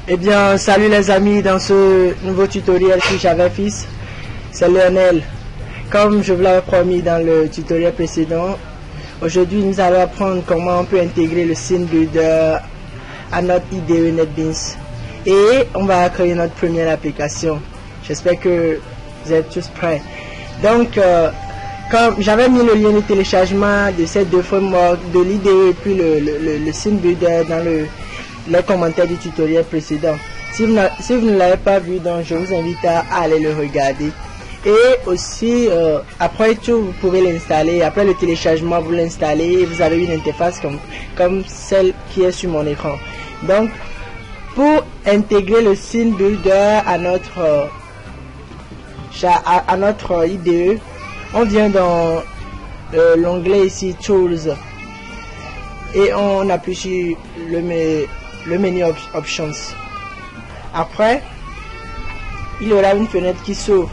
Eh bien, salut les amis dans ce nouveau tutoriel sur JavaFX. C'est Lionel. Comme je vous l'avais promis dans le tutoriel précédent, aujourd'hui nous allons apprendre comment on peut intégrer le scene builder à notre IDE NetBeans. Et on va créer notre première application. J'espère que vous êtes tous prêts. Donc, comme j'avais mis le lien de téléchargement de ces deux frameworks, de l'IDE et puis le scene builder dans les commentaires du tutoriel précédent. Si vous ne l'avez pas vu, donc je vous invite à aller le regarder. Et aussi, après tout, vous pouvez l'installer. Après le téléchargement, vous l'installez et vous avez une interface comme celle qui est sur mon écran. Donc, pour intégrer le scene builder à notre IDE, on vient dans l'onglet ici Tools et on appuie sur le menu Options. Après, il y aura une fenêtre qui s'ouvre.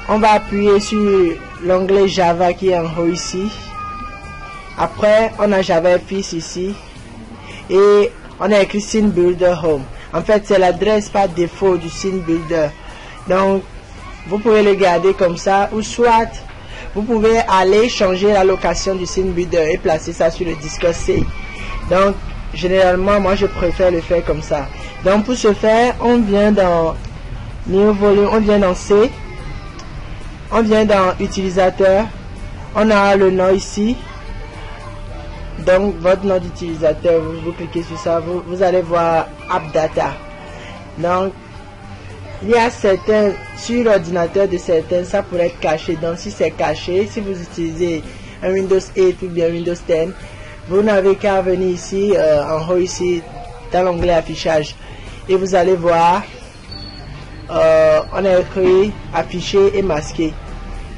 On va appuyer sur l'onglet Java qui est en haut ici. Après, on a JavaFX ici et on a écrit Scene Builder Home. En fait, c'est l'adresse par défaut du Scene Builder. Donc, vous pouvez le garder comme ça, ou soit vous pouvez aller changer la location du Scene Builder et placer ça sur le disque C. Donc, généralement, moi je préfère le faire comme ça. Donc, pour ce faire, on vient dans New Volume, on vient dans C, on vient dans Utilisateur, on a le nom ici. Donc, votre nom d'utilisateur, vous cliquez sur ça, vous allez voir App Data. Donc, il y a certains, sur l'ordinateur de certains, ça pourrait être caché. Donc, si c'est caché, si vous utilisez un Windows 8 ou bien Windows 10, vous n'avez qu'à venir ici, en haut ici, dans l'onglet affichage. Et vous allez voir, on a écrit afficher et masquer.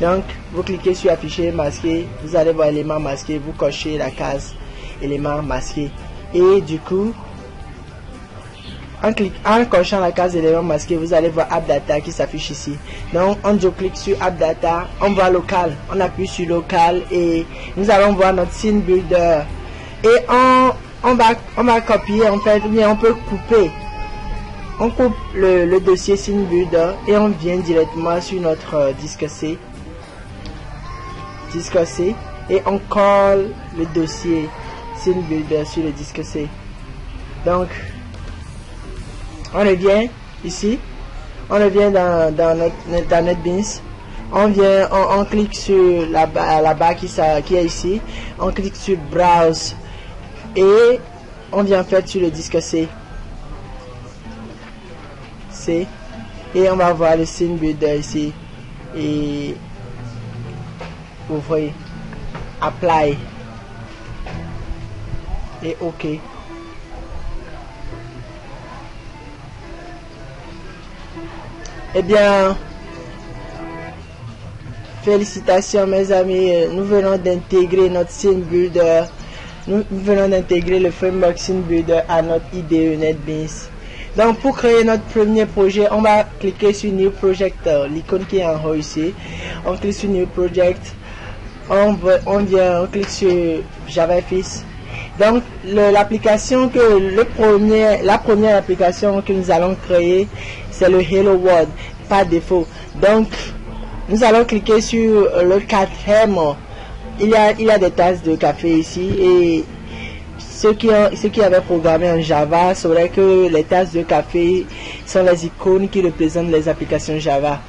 Donc, vous cliquez sur afficher et masquer, vous allez voir élément masqué, vous cochez la case élément masqué. Et du coup, en cochant la case élément masqué, vous allez voir App Data qui s'affiche ici. Donc, on clique sur App Data, on voit local, on appuie sur local et nous allons voir notre scene builder. Et on va copier en fait, ou bien on peut couper. On coupe le dossier scene builder et on vient directement sur notre disque C. Et on colle le dossier scene builder sur le disque C. Donc, on revient ici, on revient dans NetBeans, on clique sur la barre qui est ici, on clique sur Browse et on vient en fait sur le disque C. Et on va voir le scene builder ici et vous voyez Apply et OK. Eh bien, félicitations mes amis, nous venons d'intégrer notre scene builder, nous venons d'intégrer le framework scene builder à notre IDE NetBeans. Donc pour créer notre premier projet, on va cliquer sur New Project, l'icône qui est en haut ici. On clique sur New Project, on clique sur JavaFX. Donc l'application la première application que nous allons créer, c'est le Hello World par défaut. Donc nous allons cliquer sur le quatrième. Il y a des tasses de café ici et ceux qui avaient programmé en Java sauraient que les tasses de café sont les icônes qui représentent les applications Java.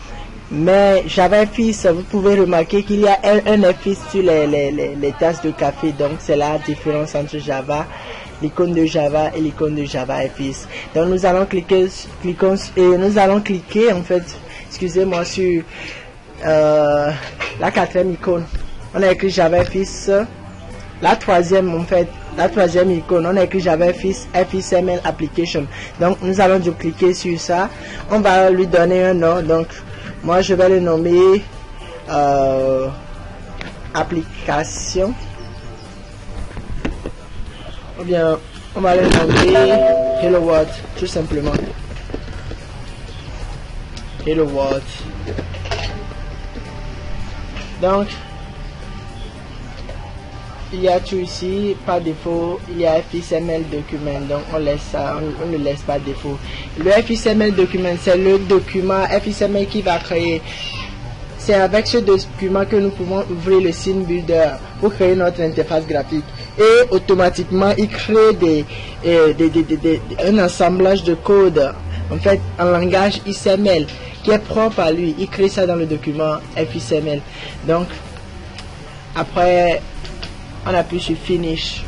Mais JavaFX, vous pouvez remarquer qu'il y a un FX sur les tasses de café. Donc c'est la différence entre Java, l'icône de Java et l'icône de JavaFX. Donc nous allons cliquer en fait, excusez-moi, sur la quatrième icône. On a écrit JavaFX. La troisième icône, on a écrit JavaFX FXML Application. Donc nous allons cliquer sur ça. On va lui donner un nom. Donc moi je vais le nommer application. Ou bien on va le nommer Hello World, tout simplement. Hello World. Donc il y a tout ici, par défaut, il y a FXML document, donc on laisse ça, on ne laisse pas défaut. Le FXML document, c'est le document FXML qui va créer. C'est avec ce document que nous pouvons ouvrir le scene builder pour créer notre interface graphique. Et automatiquement, il crée un assemblage de code, en fait, en langage XML, qui est propre à lui. Il crée ça dans le document FXML. Donc, après, on appuie sur Finish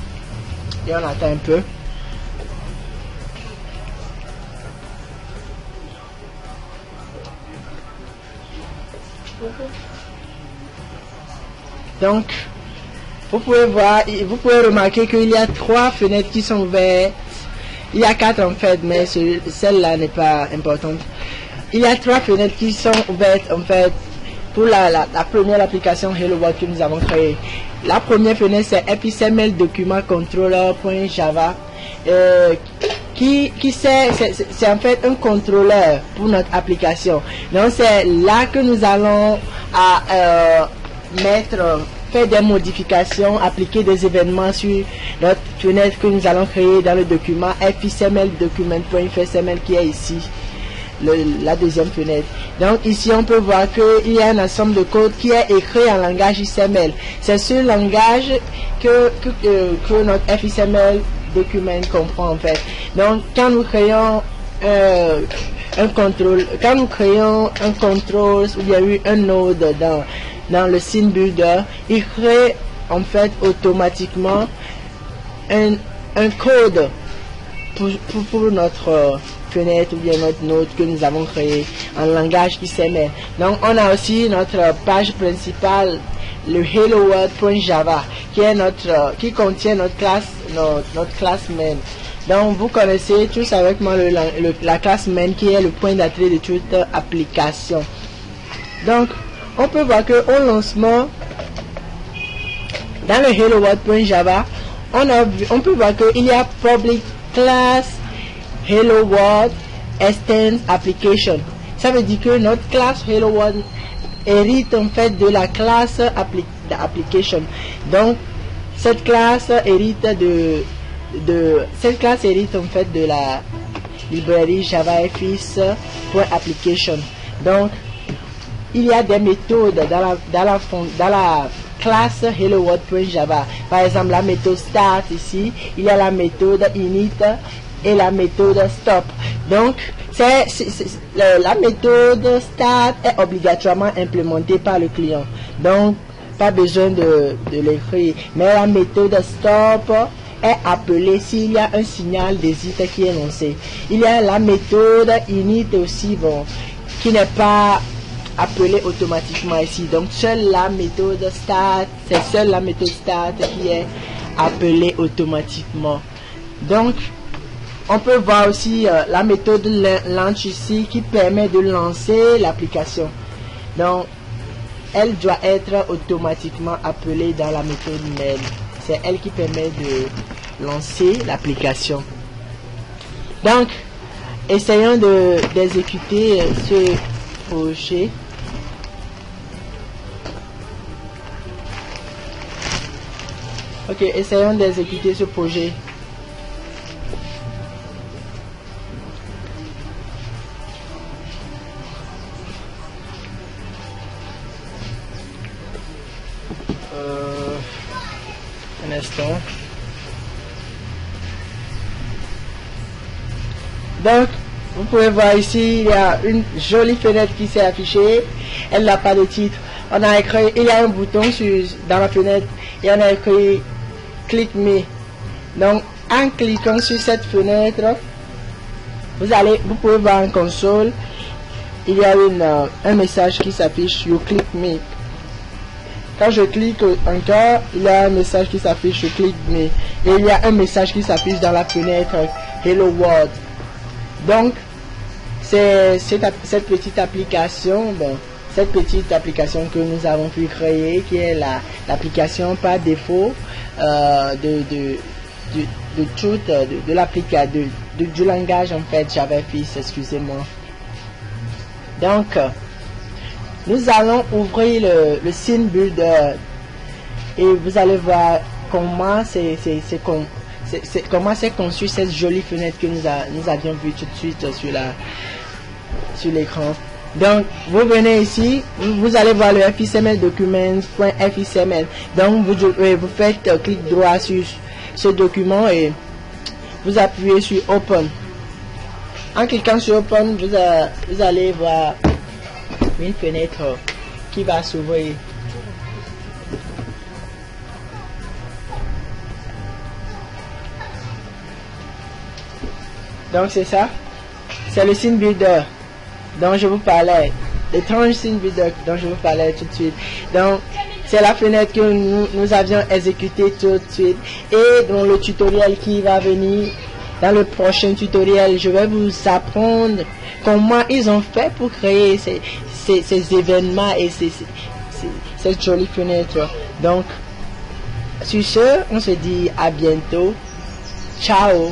et on attend un peu. Donc, vous pouvez voir, vous pouvez remarquer qu'il y a 3 fenêtres qui sont ouvertes. Il y a 4 en fait, mais celle-là n'est pas importante. Il y a 3 fenêtres qui sont ouvertes en fait pour la première application Hello World que nous avons créée. La première fenêtre c'est FXML document controller.java c'est en fait un contrôleur pour notre application. Donc c'est là que nous allons faire des modifications, appliquer des événements sur notre fenêtre que nous allons créer dans le document FXML document.xml qui est ici. La deuxième fenêtre. Donc ici on peut voir qu'il y a un ensemble de code qui est écrit en langage XML. C'est ce langage que notre FXML document comprend en fait. Donc quand nous créons un contrôle où il y a eu un node dans le scene builder, il crée en fait automatiquement un code pour notre fenêtre ou bien notre node que nous avons créé en langage XML. Donc on a aussi notre page principale, le hello world.java qui contient notre classe main. Donc vous connaissez tous avec moi la classe main qui est le point d'entrée de toute application. Donc on peut voir que au lancement dans le hello world.java on peut voir qu'il y a public class Hello World Extend Application. Ça veut dire que notre classe Hello World hérite en fait de la classe Application. Donc cette classe hérite en fait de la librairie JavaFX.application. Donc il y a des méthodes dans la classe Hello World.java. Par exemple la méthode start ici, il y a la méthode init et la méthode stop. Donc la méthode start est obligatoirement implémentée par le client, donc pas besoin de l'écrire. Mais la méthode stop est appelée s'il y a un signal d'hésite qui est lancé. Il y a la méthode init aussi, qui n'est pas appelée automatiquement ici. Donc seule la méthode start qui est appelée automatiquement. Donc on peut voir aussi la méthode launch ici qui permet de lancer l'application. Donc elle doit être automatiquement appelée dans la méthode main. C'est elle qui permet de lancer l'application. Donc essayons d'exécuter ce projet. Ok, essayons d'exécuter ce projet. Un instant. Donc vous pouvez voir ici, il y a une jolie fenêtre qui s'est affichée. Elle n'a pas de titre. On a écrit, il y a un bouton dans la fenêtre et on a écrit Click Me. Donc en cliquant sur cette fenêtre, vous pouvez voir en console, il y a un message qui s'affiche, You Click Me. Quand je clique encore, il y a un message qui s'affiche, Click Me. Et il y a un message qui s'affiche dans la fenêtre Hello World. Donc, c'est cette petite application, que nous avons pu créer, qui est l'application par défaut du langage en fait JavaFX, excusez-moi. Donc nous allons ouvrir le scene builder et vous allez voir comment comment c'est conçu cette jolie fenêtre que nous avions vue tout de suite sur l'écran. Donc, vous venez ici, vous allez voir le FXML documents.fxml. Donc, vous faites clic droit sur ce document et vous appuyez sur Open. En cliquant sur Open, vous allez voir une fenêtre qui va s'ouvrir. Donc c'est ça, c'est le scene builder dont je vous parlais, l'étrange scene builder dont je vous parlais tout de suite. Donc c'est la fenêtre que nous avions exécutée tout de suite, et dans le tutoriel qui va venir, dans le prochain tutoriel, je vais vous apprendre comment ils ont fait pour créer ces événements et cette jolie fenêtre. Donc sur ce, on se dit à bientôt, ciao.